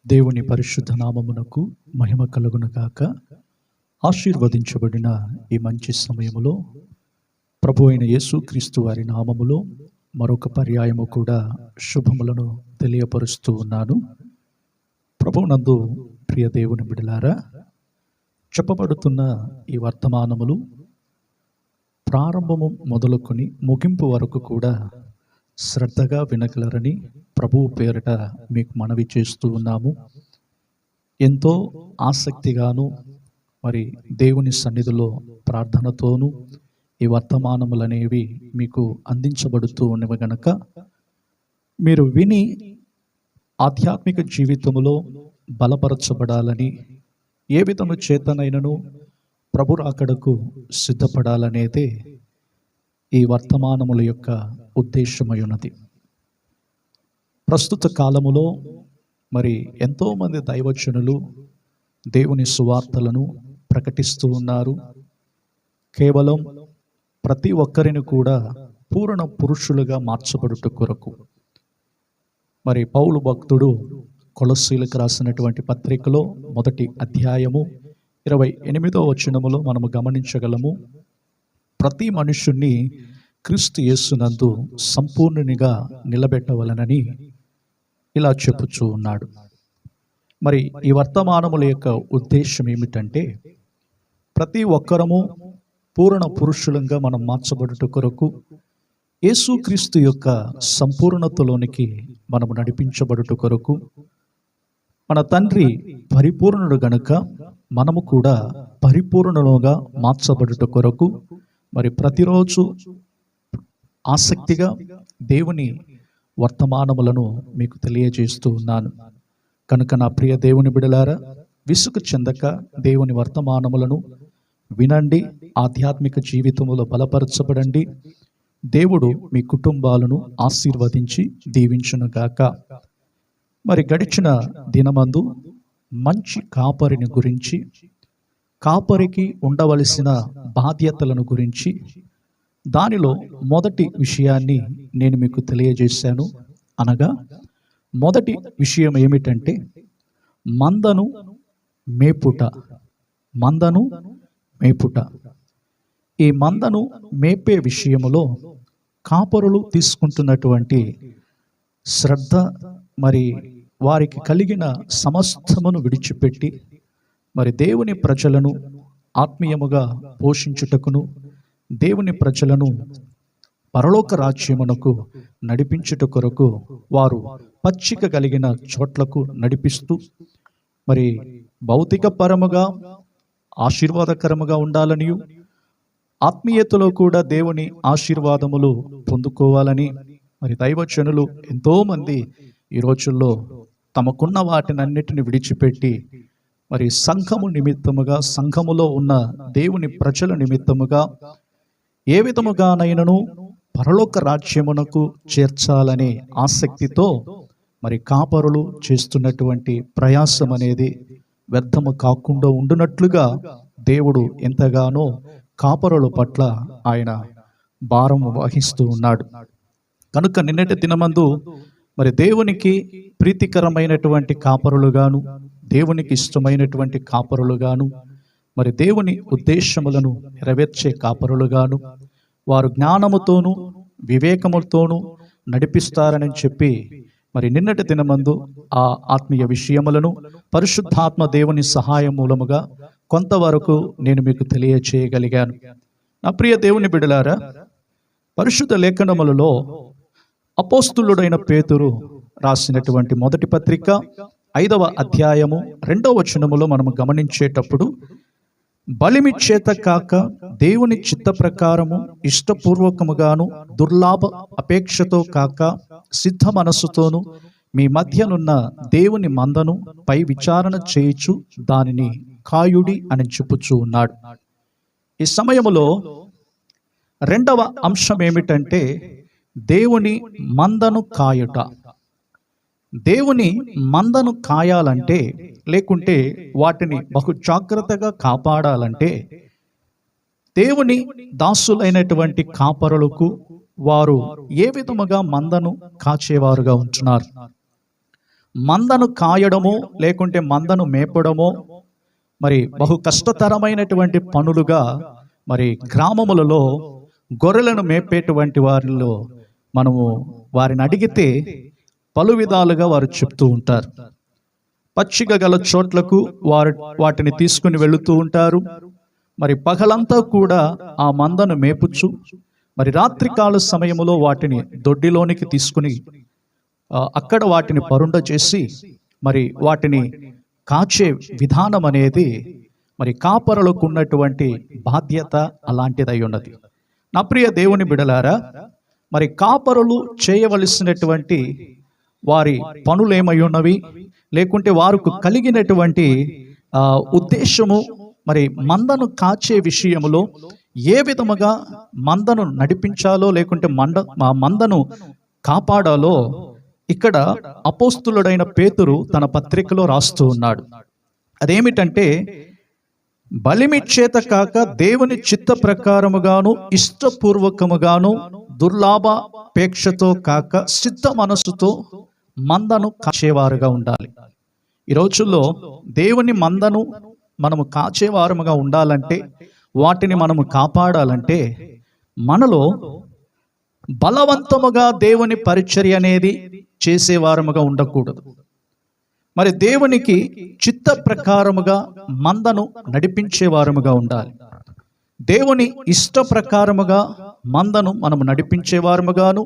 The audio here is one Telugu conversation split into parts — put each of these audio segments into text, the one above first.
దేవుని పరిశుద్ధ నామమునకు మహిమ కలుగును గాక. ఆశీర్వదించబడిన ఈ మంచి సమయములో ప్రభు అయిన యేసుక్రీస్తు వారి నామములో మరొక పర్యాయము కూడా శుభములను తెలియపరుస్తూ ఉన్నాను. ప్రభువునందు ప్రియ దేవుని బిడ్డలారా, చెప్పబడుతున్న ఈ వర్తమానములు ప్రారంభము మొదలుకొని ముగింపు వరకు కూడా శ్రద్ధగా వినగలరని ప్రభువు పేరిట మీకు మనవి చేస్తూ ఉన్నాము. ఎంతో ఆసక్తిగాను మరి దేవుని సన్నిధిలో ప్రార్థనతోనూ ఈ వర్తమానములనేవి మీకు అందించబడుతూ ఉన్నవి గనక మీరు విని ఆధ్యాత్మిక జీవితములో బలపరచబడాలని, ఏ విధము చేతనైనను ప్రభు రాకడకు సిద్ధపడాలనేదే ఈ వర్తమానముల యొక్క ఉద్దేశమై ఉన్నది. ప్రస్తుత కాలములో మరి ఎంతోమంది దైవజనులు దేవుని సువార్తలను ప్రకటిస్తూ ఉన్నారు. కేవలం ప్రతి ఒక్కరిని కూడా పూర్ణ పురుషులుగా మార్చబడుట కొరకు మరి పౌలు భక్తుడు కొలస్సీలకు రాసినటువంటి పత్రికలో 1వ అధ్యాయము 28వ వచనములో మనము గమనించగలము. ప్రతి మనుష్యుణ్ణి క్రీస్తు యేసునందు సంపూర్ణునిగా నిలబెట్టవలనని ఇలా చెప్పుచూ ఉన్నాడు. మరి ఈ వర్తమానముల యొక్క ఉద్దేశం ఏమిటంటే, ప్రతి ఒక్కరము పూర్ణ పురుషులంగా మనం మార్చబడుట కొరకు యేసుక్రీస్తు యొక్క సంపూర్ణతలోనికి మనము నడిపించబడుట కొరకు మన తండ్రి పరిపూర్ణుడు గనుక మనము కూడా పరిపూర్ణులుగా మార్చబడుట కొరకు మరి ప్రతిరోజు ఆసక్తిగా దేవుని వర్తమానములను మీకు తెలియజేస్తూ ఉన్నాను. కనుక నా ప్రియ దేవుని బిడలారా, విసుగు చెందక దేవుని వర్తమానములను వినండి, ఆధ్యాత్మిక జీవితములో బలపరచబడండి. దేవుడు మీ కుటుంబాలను ఆశీర్వదించి దీవించునుగాక. మరి గడిచిన దినమందు మంచి కాపరిని గురించి, కాపరికి ఉండవలసిన బాధ్యతలను గురించి, దానిలో మొదటి విషయాన్ని నేను మీకు తెలియజేశాను. అనగా మొదటి విషయం ఏమిటంటే మందను మేపుట. మందను మేపుట. ఈ మందను మేపే విషయములో కాపరులు తీసుకుంటున్నటువంటి శ్రద్ధ, మరి వారికి కలిగిన సమస్తమును విడిచిపెట్టి మరి దేవుని ప్రజలను ఆత్మీయముగా పోషించుటకును, దేవుని ప్రజలను పరలోక రాజ్యమునకు నడిపించుట కొరకు వారు పచ్చిక కలిగిన చోట్లకు నడిపిస్తూ మరి భౌతిక పరముగా ఆశీర్వాదకరముగా ఉండాలని, ఆత్మీయతలో కూడా దేవుని ఆశీర్వాదములు పొందుకోవాలని మరి దైవజనులు ఎంతోమంది ఈ రోజుల్లో తమకున్న వాటినన్నిటిని విడిచిపెట్టి మరి సంఘము నిమిత్తముగా, సంఘములో ఉన్న దేవుని ప్రజల నిమిత్తముగా ఏ విధముగానైనను పరలోక రాజ్యమునకు చేర్చాలనే ఆసక్తితో మరి కాపరులు చేస్తున్నటువంటి ప్రయాసం అనేది వ్యర్థము కాకుండా ఉండునట్లుగా దేవుడు ఎంతగానో కాపరుల పట్ల ఆయన భారం వహిస్తూ ఉన్నాడు. కనుక నిన్నటి దినమందు మరి దేవునికి ప్రీతికరమైనటువంటి కాపరులుగాను, దేవునికి ఇష్టమైనటువంటి కాపరులుగాను, మరి దేవుని ఉద్దేశములను నెరవేర్చే కాపరులుగాను, వారు జ్ఞానముతోనూ వివేకముతోనూ నడిపిస్తారని చెప్పి మరి నిన్నటి దినమందు ఆ ఆత్మీయ విషయములను పరిశుద్ధాత్మ దేవుని సహాయం మూలముగా కొంతవరకు నేను మీకు తెలియచేయగలిగాను. నా ప్రియ దేవుని బిడ్డలారా, పరిశుద్ధ లేఖనములలో అపోస్తులుడైన పేతురు రాసినటువంటి మొదటి పత్రిక 5వ అధ్యాయము 2వ వచనములో మనము గమనించేటప్పుడు, బలిమి చేత కాక దేవుని చిత్త ప్రకారము ఇష్టపూర్వకముగాను, దుర్లాభ అపేక్షతో కాక సిద్ధ మనస్సుతోనూ మీ మధ్యనున్న దేవుని మందను పై విచారణ చేయుచు దానిని కాయుడి అని చెప్పుచూ ఉన్నాడు. ఈ సమయములో రెండవ అంశం ఏమిటంటే దేవుని మందను కాయుట. దేవుని మందను కాయాలంటే, లేకుంటే వాటిని బహు జాగ్రత్తగా కాపాడాలంటే దేవుని దాసులైనటువంటి కాపరులకు వారు ఏ విధముగా మందను కాచేవారుగా ఉంటున్నారు. మందను కాయడము లేకుంటే మందను మేపడమో మరి బహు కష్టతరమైనటువంటి పనులుగా మరి గ్రామములలో గొర్రెలను మేపేటువంటి వారిలో మనము వారిని అడిగితే పలు విధాలుగా వారు చెప్తూ ఉంటారు. పచ్చిక గల చోట్లకు వాటిని తీసుకుని వెళుతూ ఉంటారు. మరి పగలంతా కూడా ఆ మందను మేపుచ్చు, మరి రాత్రికాల సమయంలో వాటిని దొడ్డిలోనికి తీసుకుని అక్కడ వాటిని పరుండ చేసి మరి వాటిని కాచే విధానం అనేది మరి కాపరులకు ఉన్నటువంటి బాధ్యత అలాంటిదై ఉన్నది. నా ప్రియ దేవుని బిడలారా, మరి కాపరులు చేయవలసినటువంటి వారి పనులు ఏమై ఉన్నవి, లేకుంటే వారికి కలిగినటువంటి ఉద్దేశము, మరి మందను కాచే విషయంలో ఏ విధముగా మందను నడిపించాలో లేకుంటే మందను కాపాడాలో ఇక్కడ అపోస్తులుడైన పేతురు తన పత్రికలో రాస్తూ ఉన్నాడు. అదేమిటంటే, బలిమిచ్చేత కాక దేవుని చిత్త ప్రకారముగాను ఇష్టపూర్వకముగాను దుర్లాభాపేక్షతో కాక సిద్ధ మనస్సుతో మందను కాచేవారుగా ఉండాలి. ఈ రోజుల్లో దేవుని మందను మనము కాచేవారముగా ఉండాలంటే, వాటిని మనము కాపాడాలంటే మనలో బలవంతముగా దేవుని పరిచర్య అనేది చేసేవారముగా ఉండకూడదు. మరి దేవునికి చిత్త ప్రకారముగా మందను నడిపించేవారముగా ఉండాలి. దేవుని ఇష్ట ప్రకారముగా మందను మనము నడిపించేవారముగాను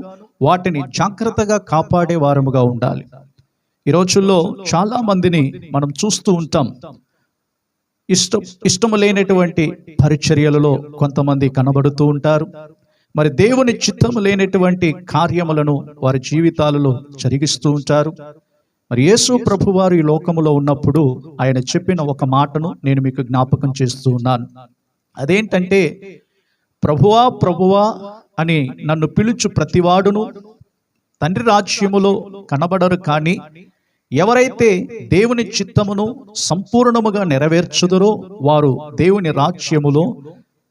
వాటిని జాగ్రత్తగా కాపాడేవారముగా ఉండాలి. ఈ రోజుల్లో చాలా మందిని మనం చూస్తూ ఉంటాం. ఇష్టము లేనటువంటి పరిచర్యలలో కొంతమంది కనబడుతూ ఉంటారు. మరి దేవుని చిత్తము లేనటువంటి కార్యములను వారి జీవితాలలో జరిగిస్తూ ఉంటారు. మరి యేసు ప్రభు వారు ఈ లోకములో ఉన్నప్పుడు ఆయన చెప్పిన ఒక మాటను నేను మీకు జ్ఞాపకం చేస్తూ ఉన్నాను. అదేంటంటే, ప్రభువా ప్రభువా అని నన్ను పిలుచు ప్రతివాడును తండ్రి రాజ్యములో కనబడరు, కానీ ఎవరైతే దేవుని చిత్తమును సంపూర్ణముగా నెరవేర్చుదరో వారు దేవుని రాజ్యములో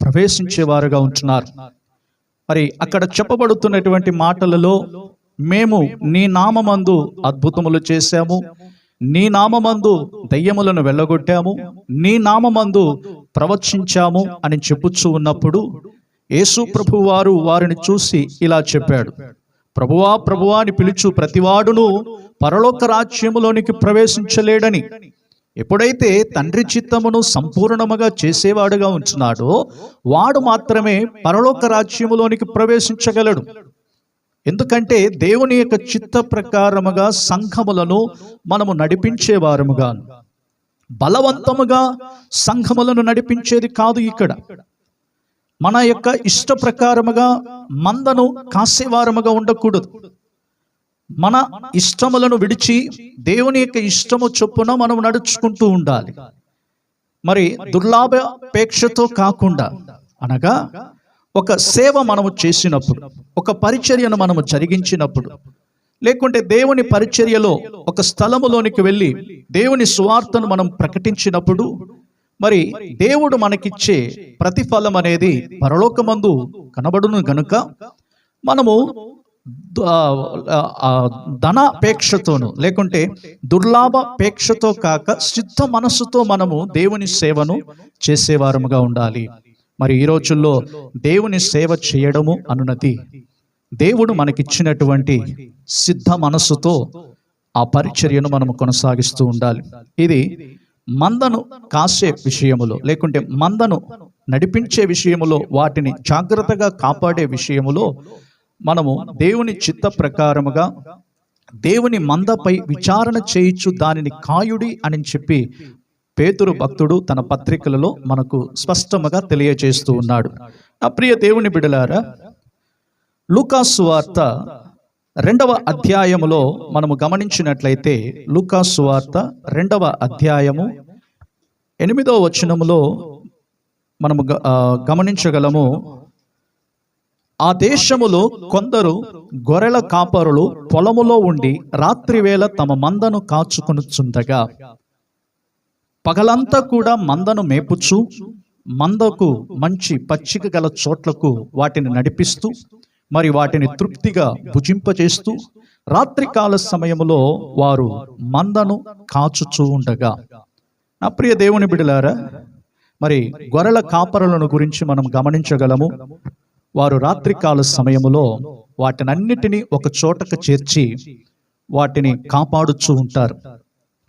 ప్రవేశించేవారుగా ఉంటున్నారు. మరి అక్కడ చెప్పబడుతున్నటువంటి మాటలలో, మేము నీ నామమందు అద్భుతములు చేశాము, నీ నామమందు దయ్యములను వెళ్ళగొట్టాము, నీ నామమందు ప్రవచించాము అని చెప్పుచూ ఉన్నప్పుడు యేసు ప్రభు వారు వారిని చూసి ఇలా చెప్పాడు, ప్రభువా ప్రభువా అని పిలుచు ప్రతివాడును పరలోక రాజ్యములోనికి ప్రవేశించలేడని. ఎప్పుడైతే తండ్రి చిత్తమును సంపూర్ణముగా చేసేవాడుగా ఉంటున్నాడో వాడు మాత్రమే పరలోక రాజ్యములోనికి ప్రవేశించగలడు. ఎందుకంటే దేవుని యొక్క చిత్త ప్రకారముగా సంఘములను మనము నడిపించేవారముగా, బలవంతముగా సంఘములను నడిపించేది కాదు. ఇక్కడ మన యొక్క ఇష్ట ప్రకారముగా మందను కాసేవారముగా ఉండకూడదు. మన ఇష్టములను విడిచి దేవుని యొక్క ఇష్టము చొప్పున మనం నడుచుకుంటూ ఉండాలి. మరి దుర్లాభాపేక్షతో కాకుండా, అనగా ఒక సేవ మనము చేసినప్పుడు, ఒక పరిచర్యను మనము జరిగించినప్పుడు, లేకుంటే దేవుని పరిచర్యలో ఒక స్థలములోనికి వెళ్ళి దేవుని సువార్తను మనం ప్రకటించినప్పుడు, మరి దేవుడు మనకిచ్చే ప్రతిఫలం అనేది పరలోకమందు కనబడును గనుక మనము ధనాపేక్షతోను లేకుంటే దుర్లాభాపేక్షతో కాక సిద్ధ మనస్సుతో మనము దేవుని సేవను చేసేవారముగా ఉండాలి. మరి ఈ రోజుల్లో దేవుని సేవ చేయడము అనున్నది దేవుడు మనకిచ్చినటువంటి సిద్ధ మనస్సుతో ఆ పరిచర్యను మనము కొనసాగిస్తూ ఉండాలి. ఇది మందను కాసే విషయములో లేకుంటే మందను నడిపించే విషయములో, వాటిని జాగ్రత్తగా కాపాడే విషయములో మనము దేవుని చిత్త ప్రకారముగా దేవుని మందపై విచారణ చేయించు దానిని కాయుడి అని చెప్పి పేతురు భక్తుడు తన పత్రికలలో మనకు స్పష్టముగా తెలియజేస్తూ ఉన్నాడు. నా ప్రియ దేవుని బిడలారా, లూకాసు సువార్త 2వ అధ్యాయములో మనము గమనించినట్లయితే, లూకాసు సువార్త 2వ అధ్యాయము 8వ వచనములో మనము గమనించగలము. ఆ దేశములో కొందరు గొర్రెల కాపరులు పొలములో ఉండి రాత్రివేళ తమ మందను కాచుకొనుచుండగా పగలంతా కూడా మందను మేపుచు మందకు మంచి పచ్చిక గల చోట్లకు వాటిని నడిపిస్తూ మరి వాటిని తృప్తిగా భుజింపచేస్తూ రాత్రికాల సమయములో వారు మందను కాచుచూ ఉండగా. నా ప్రియ దేవుని బిడ్డలారా, మరి గొర్రెల కాపరులను గురించి మనం గమనించగలము. వారు రాత్రికాల సమయములో వాటినన్నిటినీ ఒక చోటకు చేర్చి వాటిని కాపాడుచూ ఉంటారు.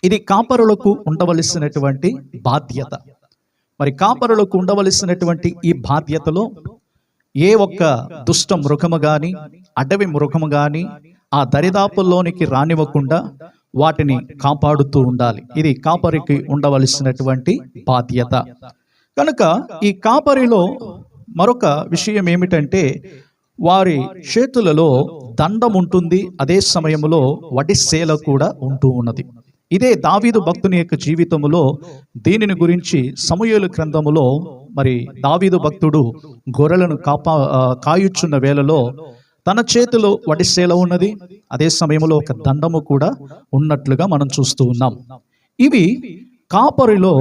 ఇది కాపరులకు ఉండవలసినటువంటి బాధ్యత. మరి కాపరులకు ఉండవలసినటువంటి ఈ బాధ్యతలో ఏ ఒక్క దుష్ట మృగము గాని, అడవి మృగము గాని ఆ దరిదాపుల్లోనికి రానివ్వకుండా వాటిని కాపాడుతూ ఉండాలి. ఇది కాపరికి ఉండవలసినటువంటి బాధ్యత. కనుక ఈ కాపరిలో మరొక విషయం ఏమిటంటే, వారి చేతులలో దండం ఉంటుంది, అదే సమయంలో వడిసేల కూడా ఉంటూ ఉన్నది. ఇదే దావీదు భక్తుని యొక్క జీవితములో దీనిని గురించి సమూయేలు గ్రంథములో మరి దావీదు భక్తుడు గొర్రెలను కాయుచున్న వేళలో తన చేతిలో వడిసేల ఉన్నది, అదే సమయంలో ఒక దండము కూడా ఉన్నట్లుగా మనం చూస్తూ ఉన్నాం. ఇవి కాపరిలో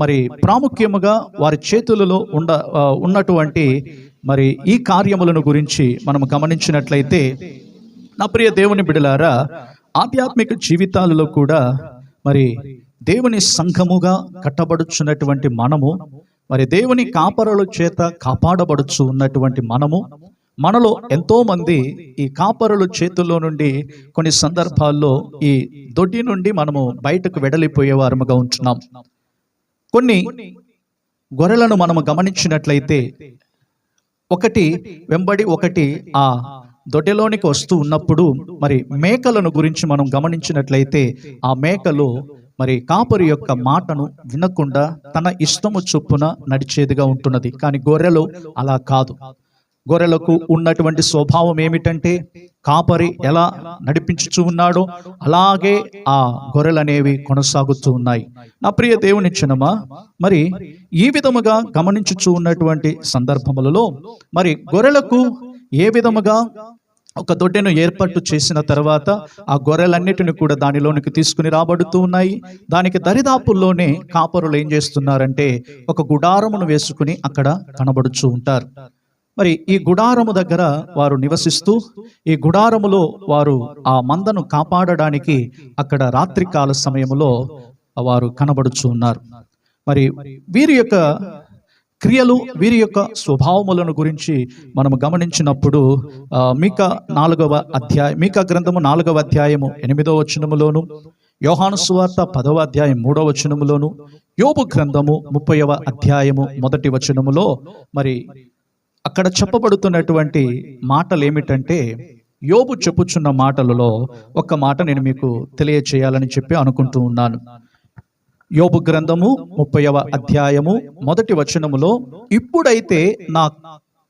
మరి ప్రాముఖ్యముగా వారి చేతులలో ఉన్నటువంటి మరి ఈ కార్యములను గురించి మనం గమనించినట్లయితే, నా ప్రియ దేవుని బిడ్డలారా, ఆధ్యాత్మిక జీవితాలలో కూడా మరి దేవుని సంఘముగా కట్టబడుచున్నటువంటి మనము, మరి దేవుని కాపరుల చేత కాపాడబడుచు ఉన్నటువంటి మనలో ఎంతో మంది ఈ కాపరుల చేతుల్లో నుండి కొన్ని సందర్భాల్లో ఈ దొడ్డి నుండి మనము బయటకు వెడలిపోయేవారముగా ఉంటున్నాం. కొన్ని గొర్రెలను మనము గమనించినట్లయితే ఒకటి వెంబడి ఒకటి ఆ దొడ్డిలోనికి వస్తూ ఉన్నప్పుడు మరి మేకలను గురించి మనం గమనించినట్లయితే ఆ మేకలు మరి కాపరి యొక్క మాటను వినకుండా తన ఇష్టము చొప్పున నడిచేదిగా ఉంటున్నది. కానీ గొర్రెలు అలా కాదు. గొర్రెలకు ఉన్నటువంటి స్వభావం ఏమిటంటే, కాపరి ఎలా నడిపించుచూ ఉన్నాడో అలాగే ఆ గొర్రెలు అనేవి కొనసాగుతూ ఉన్నాయి. నా ప్రియ దేవుని జనమా, మరి ఈ విధముగా గమనించుచూ ఉన్నటువంటి సందర్భములలో మరి గొర్రెలకు ఏ విధముగా ఒక దొడ్డెను ఏర్పాటు చేసిన తర్వాత ఆ గొర్రెలన్నిటిని కూడా దానిలోనికి తీసుకుని రాబడుతూ ఉన్నాయి. దానికి దరిదాపుల్లోనే కాపరులు ఏం చేస్తున్నారంటే ఒక గుడారమును వేసుకుని అక్కడ కనబడుచూ ఉంటారు. మరి ఈ గుడారము దగ్గర వారు నివసిస్తూ ఈ గుడారములో వారు ఆ మందను కాపాడడానికి అక్కడ రాత్రికాల సమయంలో వారు కనబడుచూ ఉన్నారు. మరి వీరి యొక్క క్రియలు, వీరి యొక్క స్వభావములను గురించి మనం గమనించినప్పుడు మీకా గ్రంథము 4వ అధ్యాయము 8వ వచనములోను, యోహాను సువార్త 10వ అధ్యాయం 3వ వచనములోను, యోబు గ్రంథము 30వ అధ్యాయము 1వ వచనములో మరి అక్కడ చెప్పబడుతున్నటువంటి మాటలు ఏమిటంటే, యోబు చెప్పుచున్న మాటలలో ఒక మాట నేను మీకు తెలియచేయాలని చెప్పి అనుకుంటూ ఉన్నాను. యోబు గ్రంథము 30వ అధ్యాయము 1వ వచనములో, ఇప్పుడైతే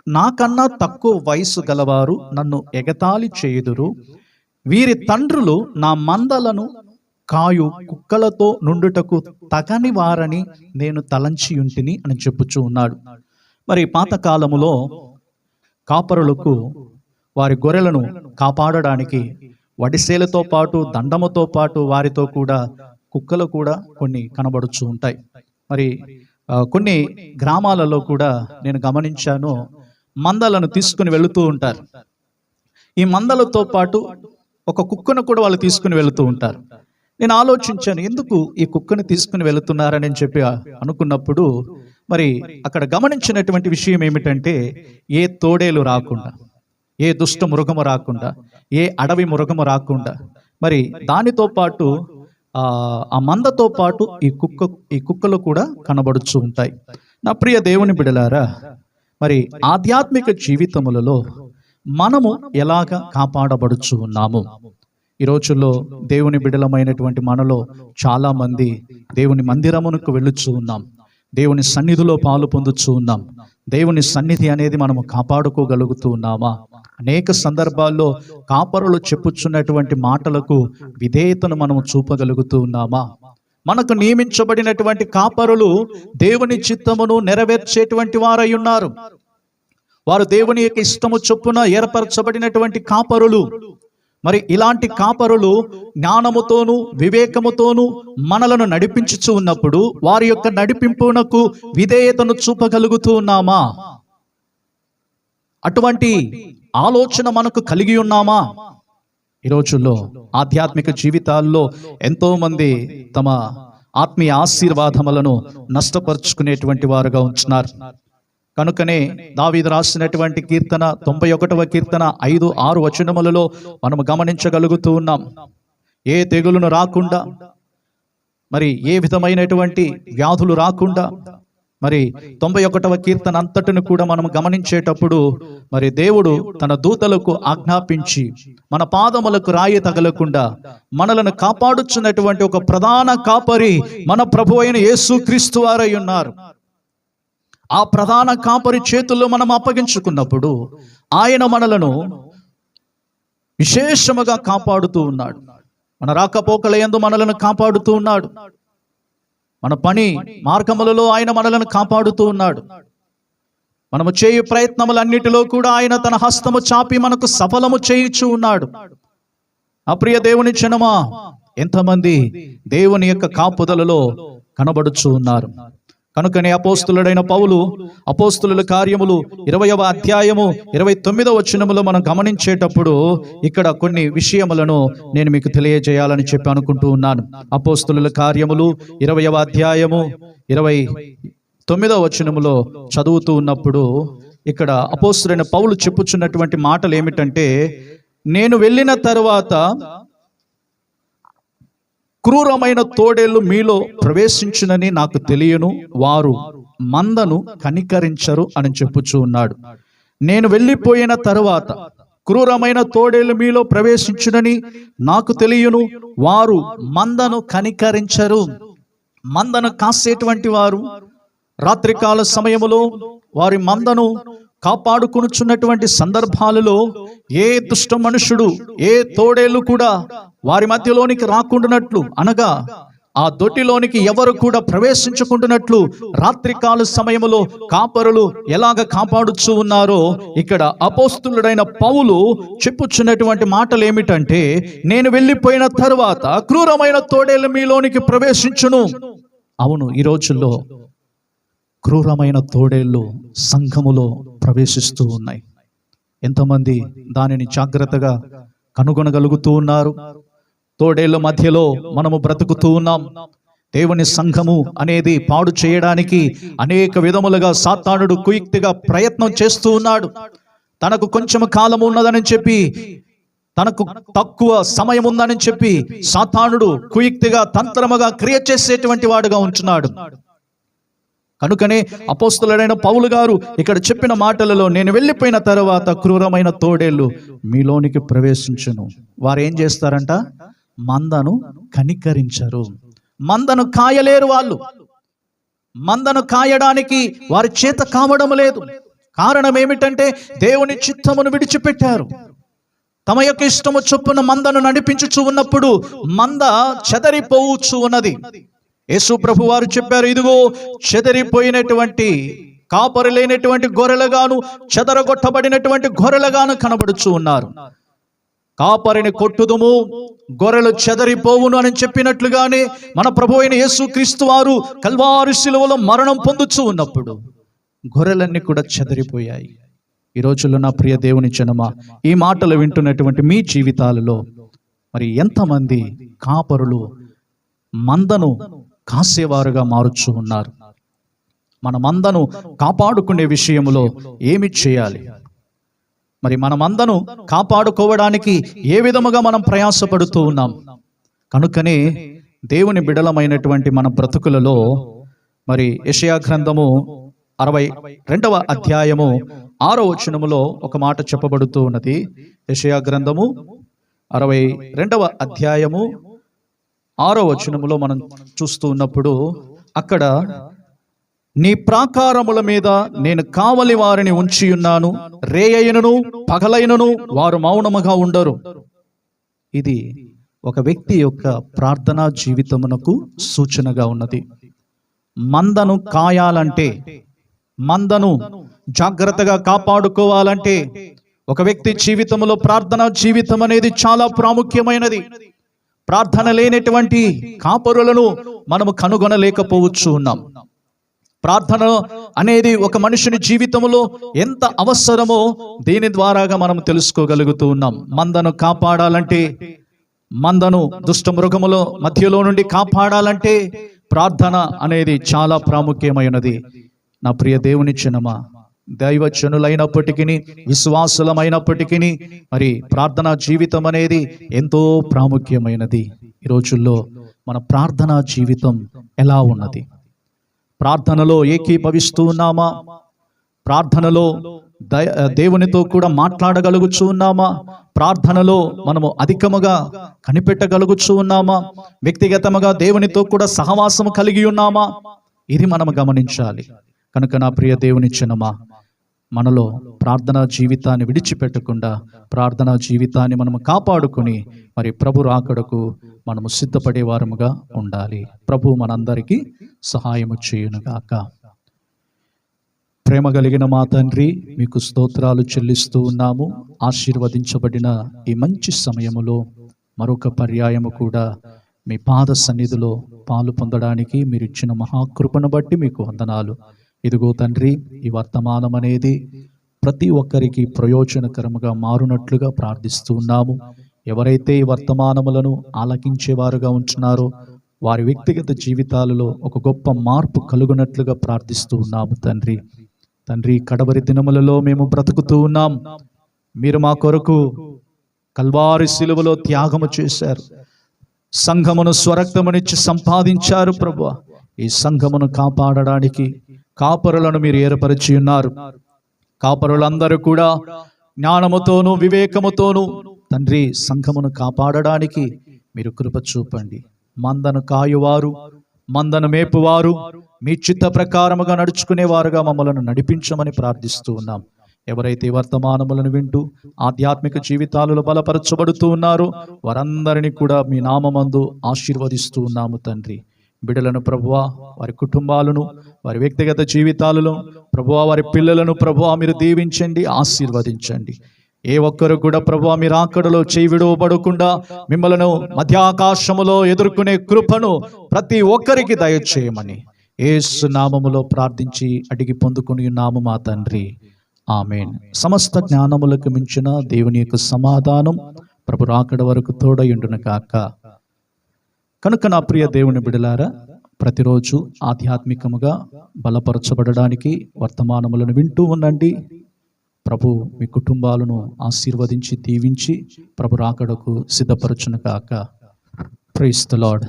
నాకన్నా తక్కువ వయసు గలవారు నన్ను ఎగతాళి చేయుదురు, వీరి తండ్రులు నా మందలను కాయు కుక్కలతో నుండుటకు తగని వారని నేను తలంచియుంటిని అని చెప్పుచూ ఉన్నాడు. మరి పాతకాలములో కాపరులకు వారి గొర్రెలను కాపాడడానికి వడిసేలతో పాటు దండముతో పాటు వారితో కూడా కుక్కలు కూడా కొన్ని కనబడుచూ ఉంటాయి. మరి కొన్ని గ్రామాలలో కూడా నేను గమనించాను, మందలను తీసుకుని వెళుతూ ఉంటారు. ఈ మందలతో పాటు ఒక కుక్కను కూడా వాళ్ళు తీసుకుని వెళుతూ ఉంటారు. నేను ఆలోచించాను, ఎందుకు ఈ కుక్కను తీసుకుని వెళుతున్నారని చెప్పి అనుకున్నప్పుడు మరి అక్కడ గమనించినటువంటి విషయం ఏమిటంటే, ఏ తోడేలు రాకుండా, ఏ దుష్ట మృగము రాకుండా, ఏ అడవి మృగము రాకుండా, మరి దానితో పాటు ఆ మందతో పాటు ఈ కుక్కలు కూడా కనబడుచూ ఉంటాయి. నా ప్రియ దేవుని బిడలారా, మరి ఆధ్యాత్మిక జీవితములలో మనము ఎలాగ కాపాడబడుచు ఉన్నాము? ఈ రోజుల్లో దేవుని బిడలమైనటువంటి మనలో చాలా మంది దేవుని మందిరమునకు వెళ్ళుచూ ఉన్నాం, దేవుని సన్నిధిలో పాలు పొందుచూ ఉన్నాం. దేవుని సన్నిధి అనేది మనము కాపాడుకోగలుగుతూ ఉన్నామా? అనేక సందర్భాల్లో కాపరులు చెప్పుచున్నటువంటి మాటలకు విధేయతను మనము చూపగలుగుతూ ఉన్నామా? మనకు నియమించబడినటువంటి కాపరులు దేవుని చిత్తమును నెరవేర్చేటువంటి వారై ఉన్నారు. వారు దేవుని యొక్క ఇష్టము చొప్పున ఏర్పరచబడినటువంటి కాపరులు. మరి ఇలాంటి కాపరులు జ్ఞానముతోను వివేకముతోను మనలను నడిపించుచూ ఉన్నప్పుడు వారి యొక్క నడిపింపునకు విధేయతను చూపగలుగుతూ ఉన్నామా? అటువంటి ఆలోచన మనకు కలిగి ఉన్నామా? ఈ రోజుల్లో ఆధ్యాత్మిక జీవితాల్లో ఎంతో మంది తమ ఆత్మీయ ఆశీర్వాదములను నష్టపరుచుకునేటువంటి వారుగా ఉంటున్నారు. కనుకనే దావీదు రాసినటువంటి కీర్తన 91వ కీర్తన 5-6 వచనములలో మనము గమనించగలుగుతూ ఉన్నాం. ఏ తెగులును రాకుండా, మరి ఏ విధమైనటువంటి వ్యాధులు రాకుండా, మరి 91వ కీర్తన అంతటిని కూడా మనం గమనించేటప్పుడు మరి దేవుడు తన దూతలకు ఆజ్ఞాపించి మన పాదములకు రాయి తగలకుండా మనలను కాపాడుచున్నటువంటి ఒక ప్రధాన కాపరి మన ప్రభు అయిన యేసుక్రీస్తు వారై ఉన్నారు. ఆ ప్రధాన కాపరి చేతుల్లో మనం అప్పగించుకున్నప్పుడు ఆయన మనలను విశేషముగా కాపాడుతూ ఉన్నాడు. మన రాకపోకల యందు మనలను కాపాడుతూ ఉన్నాడు. మన పని మార్గములలో ఆయన మనలను కాపాడుతూ ఉన్నాడు. మనము చేయు ప్రయత్నములన్నిటిలో కూడా ఆయన తన హస్తము చాపి మనకు సఫలము చేయించు ఉన్నాడు. అప్రియ దేవుని జనమా, ఎంతమంది దేవుని యొక్క కాపుదలలో కనబడుచు ఉన్నారు. కనుకనే అపోస్తులుడైన పౌలు అపోస్తుల కార్యములు 20వ అధ్యాయము 29వ వచనములో మనం గమనించేటప్పుడు ఇక్కడ కొన్ని విషయములను నేను మీకు తెలియజేయాలని చెప్పి అనుకుంటూ ఉన్నాను. అపోస్తుల కార్యములు 20వ అధ్యాయము 29వ వచనములో చదువుతూ ఉన్నప్పుడు ఇక్కడ అపోస్తులైన పౌలు చెప్పుచున్నటువంటి మాటలు ఏమిటంటే, నేను వెళ్ళిన తరువాత క్రూరమైన తోడేళ్లు మీలో ప్రవేశించునని నాకు తెలియను, వారు మందను కనికరించరు అని చెప్పుచూ ఉన్నాడు. నేను వెళ్ళిపోయిన తరువాత క్రూరమైన తోడేళ్లు మీలో ప్రవేశించునని నాకు తెలియను, వారు మందను కనికరించరు. మందను కాసేటువంటి వారు రాత్రికాల సమయములో వారి మందను కాపాడుకొనుచున్నటువంటి సందర్భాలలో ఏ దుష్ట మనుషుడు, ఏ తోడేళ్లు కూడా వారి మధ్యలోనికి రాకుండానట్లు, అనగా ఆ దొడ్డిలోనికి ఎవరు కూడా ప్రవేశించకుండానట్లు రాత్రికాల సమయములో కాపరులు ఎలాగ కాపాడుచూ ఉన్నారో ఇక్కడ అపోస్తులుడైన పౌలు చెప్పుచున్నటువంటి మాటలు ఏమిటంటే, నేను వెళ్ళిపోయిన తరువాత క్రూరమైన తోడేళ్లు మీలోనికి ప్రవేశించును. అవును, ఈ రోజుల్లో క్రూరమైన తోడేళ్లు సంఘములో ప్రవేశిస్తూ ఉన్నాయి. ఎంతమంది దానిని జాగ్రత్తగా కనుగొనగలుగుతూ ఉన్నారు? తోడేళ్ల మధ్యలో మనము బ్రతుకుతూ ఉన్నాం. దేవుని సంఘము అనేది పాడు చేయడానికి అనేక విధములుగా సాతానుడు కుయుక్తిగా ప్రయత్నం చేస్తూ ఉన్నాడు. తనకు కొంచెం కాలం ఉన్నదని చెప్పి, తనకు తక్కువ సమయం ఉందని చెప్పి సాతానుడు కుయుక్తిగా తంత్రముగా క్రియ చేసేటువంటి వాడుగా ఉంటున్నాడు. కనుకనే అపోస్తులుడైన పౌలు గారు ఇక్కడ చెప్పిన మాటలలో, నేను వెళ్ళిపోయిన తర్వాత క్రూరమైన తోడేళ్లు మీలోనికి ప్రవేశించును. వారు ఏం చేస్తారంట? మందను కనికరించరు. మందను కాయలేరు. వాళ్ళు మందను కాయడానికి వారి చేత కావడం లేదు. కారణం ఏమిటంటే దేవుని చిత్తమును విడిచిపెట్టారు. తమ యొక్క ఇష్టము చొప్పున మందను నడిపించుచు ఉన్నప్పుడు మంద చెదరిపోవచ్చు ఉన్నది. యేసు ప్రభు వారు చెప్పారు, ఇదిగో చెదరిపోయినటువంటి కాపరి లేనటువంటి గొర్రెలుగాను చెదరగొట్టబడినటువంటి గొర్రెలుగాను కనబడుచు ఉన్నారు. కాపరిని కొట్టుదుము, గొర్రెలు చెదరిపోవును అని చెప్పినట్లుగానే మన ప్రభు అయిన యేసుక్రీస్తు వారు కల్వారి శిలువలో మరణం పొందుచు ఉన్నప్పుడు గొర్రెలన్నీ కూడా చెదరిపోయాయి. ఈ రోజుల్లో నా ప్రియ దేవుని జనమా, ఈ మాటలు వింటున్నటువంటి మీ జీవితాలలో మరి ఎంతమంది కాపరులు మందను కాసేవారుగా మారుచు ఉన్నారు? మన మందను కాపాడుకునే విషయంలో ఏమి చేయాలి? మరి మన మందను కాపాడుకోవడానికి ఏ విధముగా మనం ప్రయాసపడుతూ ఉన్నాం? కనుకనే దేవుని బిడలమైనటువంటి మన బ్రతుకులలో మరి యెషయా గ్రంథము 62వ అధ్యాయము 6వ వచనములో ఒక మాట చెప్పబడుతూ ఉన్నది. యెషయా గ్రంథము 62వ అధ్యాయము 6వ వచనములో మనం చూస్తూ ఉన్నప్పుడు అక్కడ, నీ ప్రాకారముల మీద నేను కావలి వారిని ఉంచి ఉన్నాను, రేయైనను పగలైనను వారు మౌనముగా ఉండరు. ఇది ఒక వ్యక్తి యొక్క ప్రార్థనా జీవితమునకు సూచనగా ఉన్నది. మందను కాయాలంటే, మందను జాగ్రత్తగా కాపాడుకోవాలంటే ఒక వ్యక్తి జీవితంలో ప్రార్థనా జీవితం అనేది చాలా ప్రాముఖ్యమైనది. ప్రార్థన లేనటువంటి కాపరులను మనము కనుగొనలేకపోవచ్చు ఉన్నాం. ప్రార్థన అనేది ఒక మనుషుని జీవితంలో ఎంత అవసరమో దీని ద్వారాగా మనం తెలుసుకోగలుగుతూ ఉన్నాం. మందను కాపాడాలంటే, మందను దుష్ట మృగముల మధ్యలో నుండి కాపాడాలంటే ప్రార్థన అనేది చాలా ప్రాముఖ్యమైనది. నా ప్రియ దేవుని జనమా, దైవజనులైనప్పటికీ, విశ్వాసులమైనప్పటికీ మరి ప్రార్థనా జీవితం అనేది ఎంతో ప్రాముఖ్యమైనది. ఈ రోజుల్లో మన ప్రార్థనా జీవితం ఎలా ఉన్నది? ప్రార్థనలో ఏకీభవిస్తూ ఉన్నామా? ప్రార్థనలో దేవునితో కూడా మాట్లాడగలుగుచూ ఉన్నామా? ప్రార్థనలో మనము అధికముగా కనిపెట్టగలుగుచూ ఉన్నామా? వ్యక్తిగతముగా దేవునితో కూడా సహవాసము కలిగి ఉన్నామా? ఇది మనం గమనించాలి. కనుక నా ప్రియ దేవుని జనమా, మనలో ప్రార్థనా జీవితాన్ని విడిచిపెట్టకుండా ప్రార్థనా జీవితాన్ని మనము కాపాడుకుని మరి ప్రభు రాకడకు మనము సిద్ధపడే వారముగా ఉండాలి. ప్రభు మనందరికీ సహాయము చేయునుగాక. ప్రేమ కలిగిన మా తండ్రి, మీకు స్తోత్రాలు చెల్లిస్తూ ఉన్నాము. ఆశీర్వదించబడిన ఈ మంచి సమయములో మరొక పర్యాయము కూడా మీ పాద సన్నిధిలో పాలు పొందడానికి మీరు ఇచ్చిన మహాకృపను బట్టి మీకు వందనాలు. ఇదిగో తండ్రి, ఈ వర్తమానం అనేది ప్రతి ఒక్కరికి ప్రయోజనకరముగా మారునట్లుగా ప్రార్థిస్తూ ఉన్నాము. ఎవరైతే ఈ వర్తమానములను ఆలకించేవారుగా ఉంటున్నారో వారి వ్యక్తిగత జీవితాలలో ఒక గొప్ప మార్పు కలుగునట్లుగా ప్రార్థిస్తూ ఉన్నాము. తండ్రి, కడవరి దినములలో మేము బ్రతుకుతూ ఉన్నాం. మీరు మా కొరకు కల్వారి శిలువలో త్యాగము చేశారు. సంఘమును స్వరక్తమునిచ్చి సంపాదించారు. ప్రభువా, ఈ సంఘమును కాపాడడానికి కాపరులను మీరు ఏర్పరిచి ఉన్నారు. కాపరులందరూ కూడా జ్ఞానముతోనూ వివేకముతోనూ తండ్రి సంఘమును కాపాడడానికి మీరు కృప చూపండి. మందను కాయువారు, మందను మేపువారు, మీ చిత్త ప్రకారముగా నడుచుకునేవారుగా మమ్మలను నడిపించమని ప్రార్థిస్తూ ఉన్నాం. ఎవరైతే వర్తమానములను వింటూ ఆధ్యాత్మిక జీవితాలలో బలపరచబడుతూ ఉన్నారో వారందరినీ కూడా మీ నామమందు ఆశీర్వదిస్తూ ఉన్నాము. తండ్రి, బిడ్డలను ప్రభువా, వారి కుటుంబాలను, వారి వ్యక్తిగత జీవితాలను ప్రభువా, వారి పిల్లలను ప్రభువా మీరు దీవించండి, ఆశీర్వదించండి. ఏ ఒక్కరు కూడా ప్రభువా మీరు ఆకడలో చేయి విడవబడకుండా మిమ్మలను మధ్యాకాశములో ఎదుర్కొనే కృపను ప్రతి ఒక్కరికి దయచేయమని యేసు నామములో ప్రార్థించి అడిగి పొందుకుని ఉన్నాము మా తండ్రి, ఆమేన్. సమస్త జ్ఞానములకు మించిన దేవుని యొక్క సమాధానం ప్రభు రాకడ వరకు తోడయుండును గాక. కనుక నా ప్రియ దేవుని బిడలారా, ప్రతిరోజు ఆధ్యాత్మికముగా బలపరచబడడానికి వర్తమానములను వింటూ ఉండండి. ప్రభు మీ కుటుంబాలను ఆశీర్వదించి దీవించి ప్రభు రాకడకు సిద్ధపరచును గాక. Praise the lord.